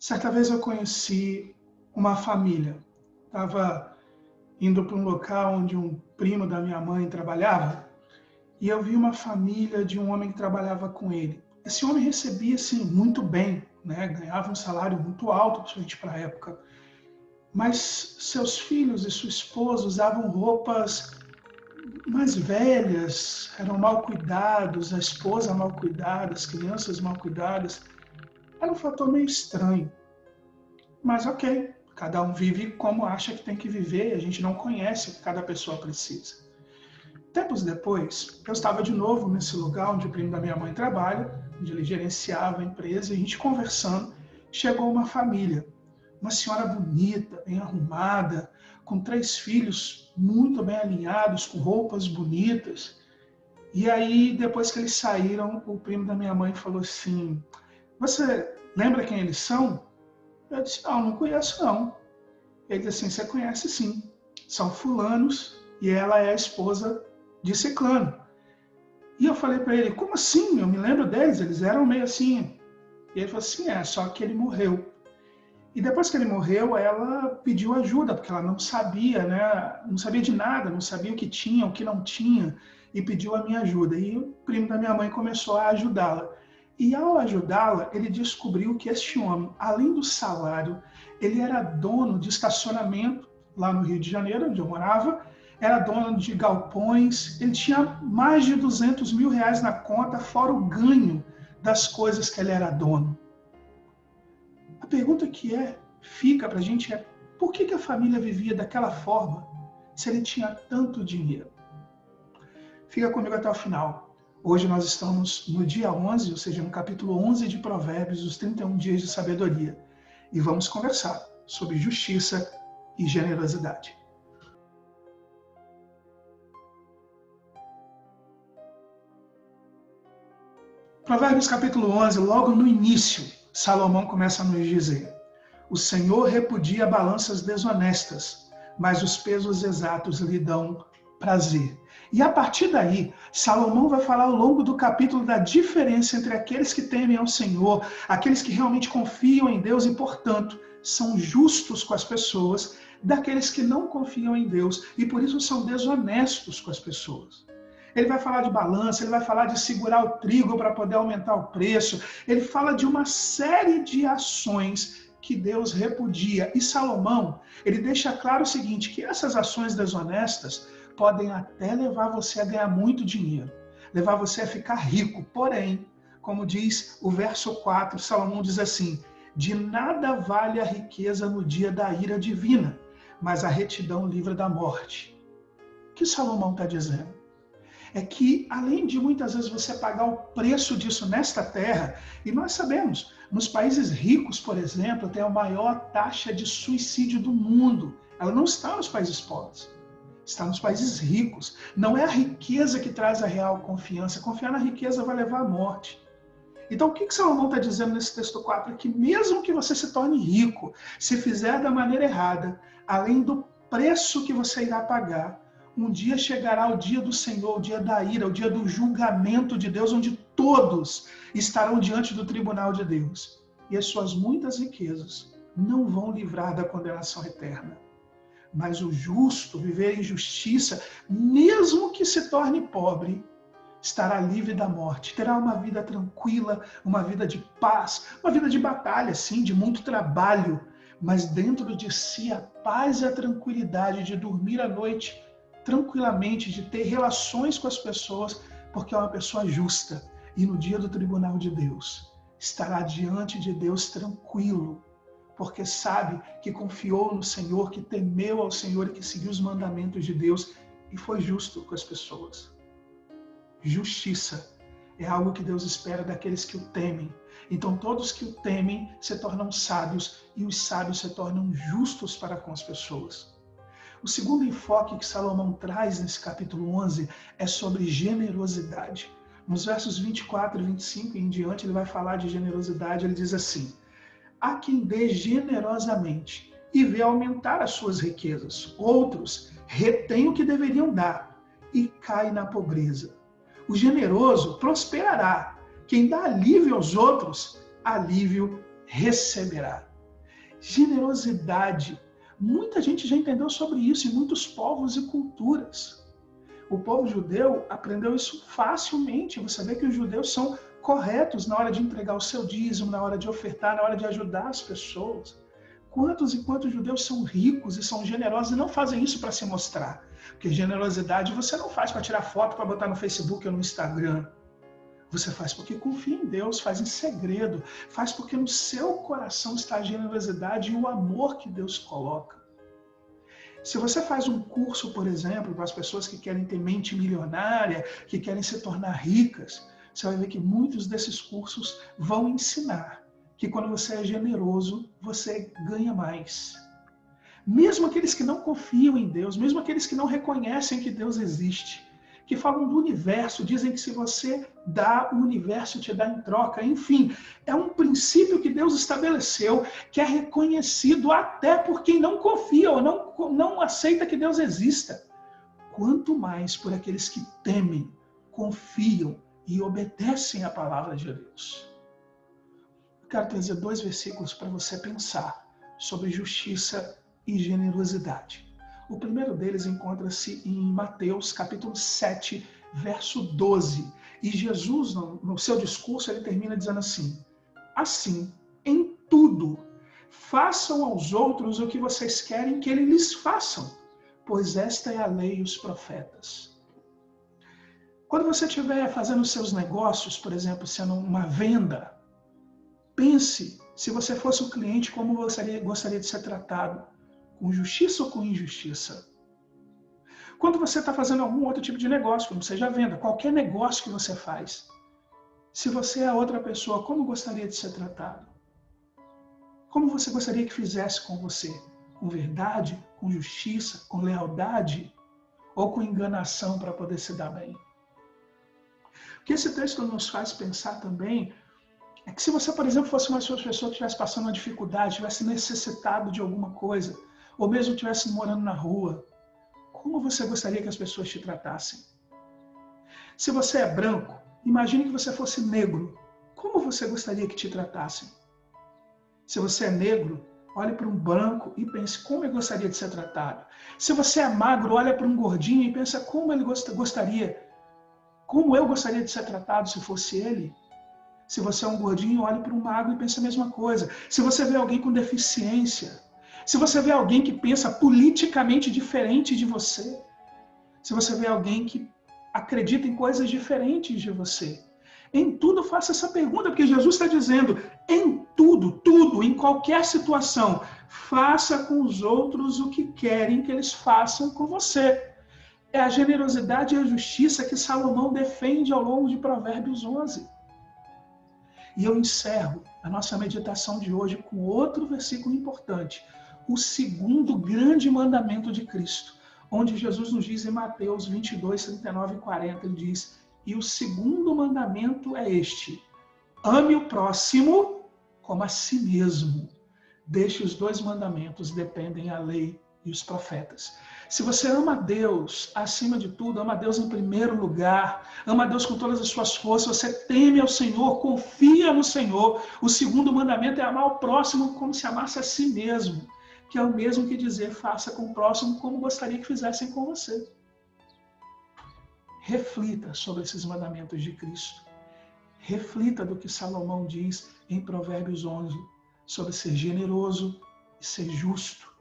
Certa vez eu conheci uma família. Estava indo para um local onde um primo da minha mãe trabalhava e eu vi uma família de um homem que trabalhava com ele. Esse homem recebia assim muito bem, né? Ganhava um salário muito alto, principalmente para a época. Mas seus filhos e sua esposa usavam roupas mais velhas, eram mal cuidados, a esposa mal cuidada, as crianças mal cuidadas. Era um fator meio estranho. Mas ok, cada um vive como acha que tem que viver e a gente não conhece o que cada pessoa precisa. Tempos depois, eu estava de novo nesse lugar onde o primo da minha mãe trabalha, onde ele gerenciava a empresa, e a gente conversando, chegou uma família, uma senhora bonita, bem arrumada, com 3 filhos muito bem alinhados, com roupas bonitas. E aí, depois que eles saíram, o primo da minha mãe falou assim: "Você lembra quem eles são?" Eu disse: "Não conheço não." Ele disse assim: "Você conhece sim, são fulanos e ela é a esposa de ciclano." E eu falei para ele: "Como assim? Eu me lembro deles, eles eram meio assim." E ele falou assim: "Só que ele morreu." E depois que ele morreu, ela pediu ajuda, porque ela não sabia, né? Não sabia de nada, não sabia o que tinha, o que não tinha, e pediu a minha ajuda. E o primo da minha mãe começou a ajudá-la. E ao ajudá-la, ele descobriu que este homem, além do salário, ele era dono de estacionamento lá no Rio de Janeiro, onde eu morava, era dono de galpões, ele tinha mais de 200 mil reais na conta, fora o ganho das coisas que ele era dono. A pergunta que fica para a gente é: por que a família vivia daquela forma se ele tinha tanto dinheiro? Fica comigo até o final. Hoje nós estamos no dia 11, ou seja, no capítulo 11 de Provérbios, os 31 dias de sabedoria. E vamos conversar sobre justiça e generosidade. Provérbios capítulo 11, logo no início, Salomão começa a nos dizer: "O Senhor repudia balanças desonestas, mas os pesos exatos lhe dão prazer." E a partir daí, Salomão vai falar ao longo do capítulo da diferença entre aqueles que temem ao Senhor, aqueles que realmente confiam em Deus e, portanto, são justos com as pessoas, daqueles que não confiam em Deus e, por isso, são desonestos com as pessoas. Ele vai falar de balança, ele vai falar de segurar o trigo para poder aumentar o preço, ele fala de uma série de ações que Deus repudia. E Salomão, ele deixa claro o seguinte, que essas ações desonestas podem até levar você a ganhar muito dinheiro, levar você a ficar rico. Porém, como diz o verso 4, Salomão diz assim: "De nada vale a riqueza no dia da ira divina, mas a retidão livra da morte." O que Salomão está dizendo? É que, além de muitas vezes você pagar o preço disso nesta terra, e nós sabemos, nos países ricos, por exemplo, tem a maior taxa de suicídio do mundo. Ela não está nos países pobres, está nos países ricos. Não é a riqueza que traz a real confiança. Confiar na riqueza vai levar à morte. Então, o que Salomão está dizendo nesse texto 4? É que mesmo que você se torne rico, se fizer da maneira errada, além do preço que você irá pagar, um dia chegará o dia do Senhor, o dia da ira, o dia do julgamento de Deus, onde todos estarão diante do tribunal de Deus. E as suas muitas riquezas não vão livrar da condenação eterna. Mas o justo, viver em justiça, mesmo que se torne pobre, estará livre da morte, terá uma vida tranquila, uma vida de paz, uma vida de batalha, sim, de muito trabalho, mas dentro de si a paz e a tranquilidade de dormir à noite tranquilamente, de ter relações com as pessoas, porque é uma pessoa justa. E no dia do tribunal de Deus, estará diante de Deus tranquilo, porque sabe que confiou no Senhor, que temeu ao Senhor e que seguiu os mandamentos de Deus e foi justo com as pessoas. Justiça é algo que Deus espera daqueles que o temem. Então todos que o temem se tornam sábios e os sábios se tornam justos para com as pessoas. O segundo enfoque que Salomão traz nesse capítulo 11 é sobre generosidade. Nos versos 24 e 25 e em diante, ele vai falar de generosidade. Ele diz assim: "Há quem dê generosamente e vê aumentar as suas riquezas. Outros retêm o que deveriam dar e caem na pobreza. O generoso prosperará. Quem dá alívio aos outros, alívio receberá." Generosidade. Muita gente já entendeu sobre isso em muitos povos e culturas. O povo judeu aprendeu isso facilmente. Você vê que os judeus são corretos na hora de entregar o seu dízimo, na hora de ofertar, na hora de ajudar as pessoas. Quantos e quantos judeus são ricos e são generosos e não fazem isso para se mostrar? Porque generosidade você não faz para tirar foto, para botar no Facebook ou no Instagram. Você faz porque confia em Deus, faz em segredo, faz porque no seu coração está a generosidade e o amor que Deus coloca. Se você faz um curso, por exemplo, para as pessoas que querem ter mente milionária, que querem se tornar ricas, você vai ver que muitos desses cursos vão ensinar que quando você é generoso, você ganha mais. Mesmo aqueles que não confiam em Deus, mesmo aqueles que não reconhecem que Deus existe, que falam do universo, dizem que se você dá, o universo te dá em troca. Enfim, é um princípio que Deus estabeleceu, que é reconhecido até por quem não confia ou não aceita que Deus exista. Quanto mais por aqueles que temem, confiam e obedecem à palavra de Deus. Eu quero trazer 2 versículos para você pensar sobre justiça e generosidade. O primeiro deles encontra-se em Mateus, capítulo 7, verso 12. E Jesus, no seu discurso, ele termina dizendo assim: assim, em tudo, façam aos outros o que vocês querem que eles lhes façam, pois esta é a lei e os profetas. Quando você estiver fazendo seus negócios, por exemplo, sendo uma venda, pense, se você fosse o cliente, como você gostaria de ser tratado. Com justiça ou com injustiça? Quando você está fazendo algum outro tipo de negócio, como seja venda, qualquer negócio que você faz, se você é a outra pessoa, como gostaria de ser tratado? Como você gostaria que fizesse com você? Com verdade, com justiça, com lealdade ou com enganação para poder se dar bem? O que esse texto nos faz pensar também é que se você, por exemplo, fosse uma pessoa que estivesse passando uma dificuldade, estivesse necessitado de alguma coisa, ou mesmo estivesse morando na rua, como você gostaria que as pessoas te tratassem? Se você é branco, imagine que você fosse negro. Como você gostaria que te tratassem? Se você é negro, olhe para um branco e pense como ele gostaria de ser tratado. Se você é magro, olhe para um gordinho e pense como ele gostaria, como eu gostaria de ser tratado se fosse ele. Se você é um gordinho, olhe para um magro e pense a mesma coisa. Se você vê alguém com deficiência, se você vê alguém que pensa politicamente diferente de você, se você vê alguém que acredita em coisas diferentes de você, em tudo faça essa pergunta, porque Jesus está dizendo, em tudo, em qualquer situação, faça com os outros o que querem que eles façam com você. É a generosidade e a justiça que Salomão defende ao longo de Provérbios 11. E eu encerro a nossa meditação de hoje com outro versículo importante, o segundo grande mandamento de Cristo, onde Jesus nos diz em Mateus 22, 39 e 40, ele diz, e o segundo mandamento é este, ame o próximo como a si mesmo. Destes 2 mandamentos dependem a lei e os profetas. Se você ama Deus acima de tudo, ama Deus em primeiro lugar, ama Deus com todas as suas forças, você teme ao Senhor, confia no Senhor, o segundo mandamento é amar o próximo como se amasse a si mesmo, que é o mesmo que dizer, faça com o próximo como gostaria que fizessem com você. Reflita sobre esses mandamentos de Cristo. Reflita do que Salomão diz em Provérbios 11, sobre ser generoso e ser justo,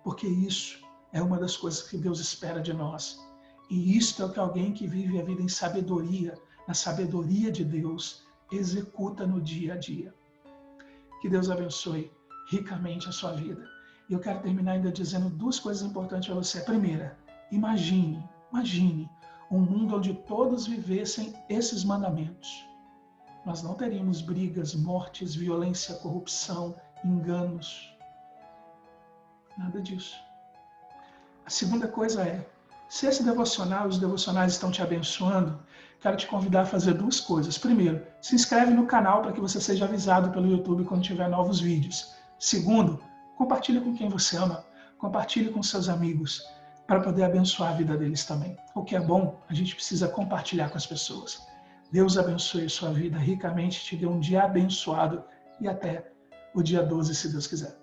porque isso é uma das coisas que Deus espera de nós. E isto é o que alguém que vive a vida em sabedoria, na sabedoria de Deus, executa no dia a dia. Que Deus abençoe ricamente a sua vida. E eu quero terminar ainda dizendo 2 coisas importantes para você. Primeira, imagine um mundo onde todos vivessem esses mandamentos. Nós não teríamos brigas, mortes, violência, corrupção, enganos. Nada disso. A segunda coisa é, se esse devocional, os devocionais estão te abençoando, quero te convidar a fazer 2 coisas. Primeiro, se inscreve no canal para que você seja avisado pelo YouTube quando tiver novos vídeos. Segundo, compartilhe com quem você ama, compartilhe com seus amigos, para poder abençoar a vida deles também. O que é bom, a gente precisa compartilhar com as pessoas. Deus abençoe a sua vida ricamente, te dê um dia abençoado e até o dia 12, se Deus quiser.